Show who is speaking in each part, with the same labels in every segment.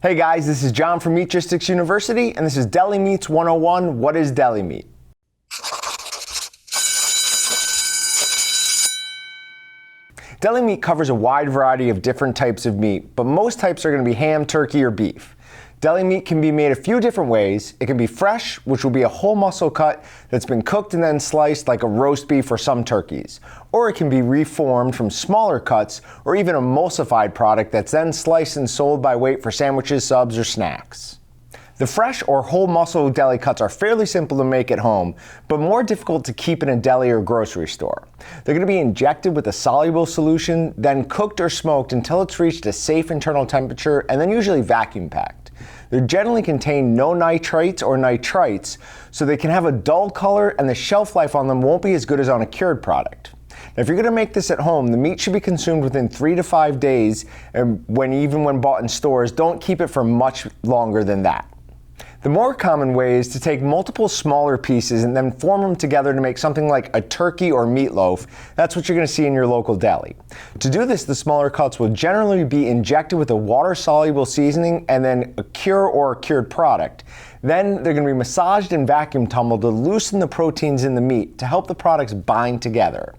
Speaker 1: Hey guys, this is John from Meatgistics University, and this is Deli Meats 101, What is Deli Meat? Deli meat covers a wide variety of different types of meat, but most types are going to be ham, turkey, or beef. Deli meat can be made a few different ways. It can be fresh, which will be a whole muscle cut that's been cooked and then sliced like a roast beef or some turkeys. Or it can be reformed from smaller cuts or even emulsified product that's then sliced and sold by weight for sandwiches, subs, or snacks. The fresh or whole muscle deli cuts are fairly simple to make at home, but more difficult to keep in a deli or grocery store. They're going to be injected with a soluble solution, then cooked or smoked until it's reached a safe internal temperature, and then usually vacuum packed. They generally contain no nitrates or nitrites, so they can have a dull color and the shelf life on them won't be as good as on a cured product. Now, if you're going to make this at home, the meat should be consumed within 3 to 5 days, and even when bought in stores, don't keep it for much longer than that. The more common way is to take multiple smaller pieces and then form them together to make something like a turkey or meatloaf. That's what you're going to see in your local deli. To do this, the smaller cuts will generally be injected with a water-soluble seasoning and then a cure or a cured product. Then they're going to be massaged and vacuum tumbled to loosen the proteins in the meat to help the products bind together.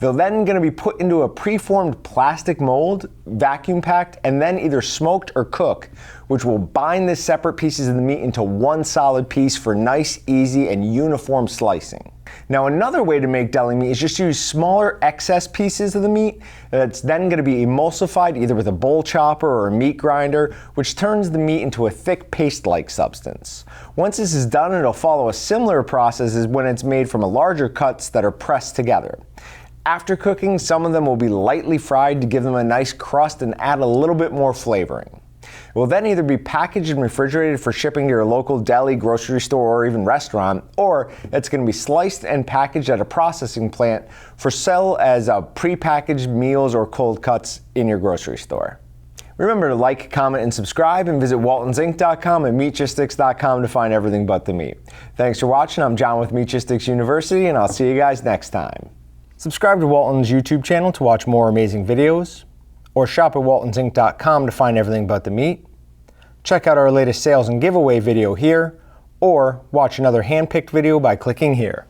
Speaker 1: They're then going to be put into a preformed plastic mold, vacuum packed, and then either smoked or cooked, which will bind the separate pieces of the meat into one solid piece for nice, easy, and uniform slicing. Now, another way to make deli meat is just use smaller excess pieces of the meat that's then going to be emulsified either with a bowl chopper or a meat grinder, which turns the meat into a thick paste-like substance. Once this is done, it'll follow a similar process as when it's made from larger cuts that are pressed together. After cooking, some of them will be lightly fried to give them a nice crust and add a little bit more flavoring. It will then either be packaged and refrigerated for shipping to your local deli, grocery store, or even restaurant, or it's going to be sliced and packaged at a processing plant for sale as pre-packaged meals or cold cuts in your grocery store. Remember to like, comment, and subscribe, and visit waltonsinc.com and meatgistics.com to find everything but the meat. Thanks for watching. I'm John with Meatgistics University, and I'll see you guys next time. Subscribe to Walton's YouTube channel to watch more amazing videos, or shop at waltonsinc.com to find everything but the meat. Check out our latest sales and giveaway video here, or watch another hand-picked video by clicking here.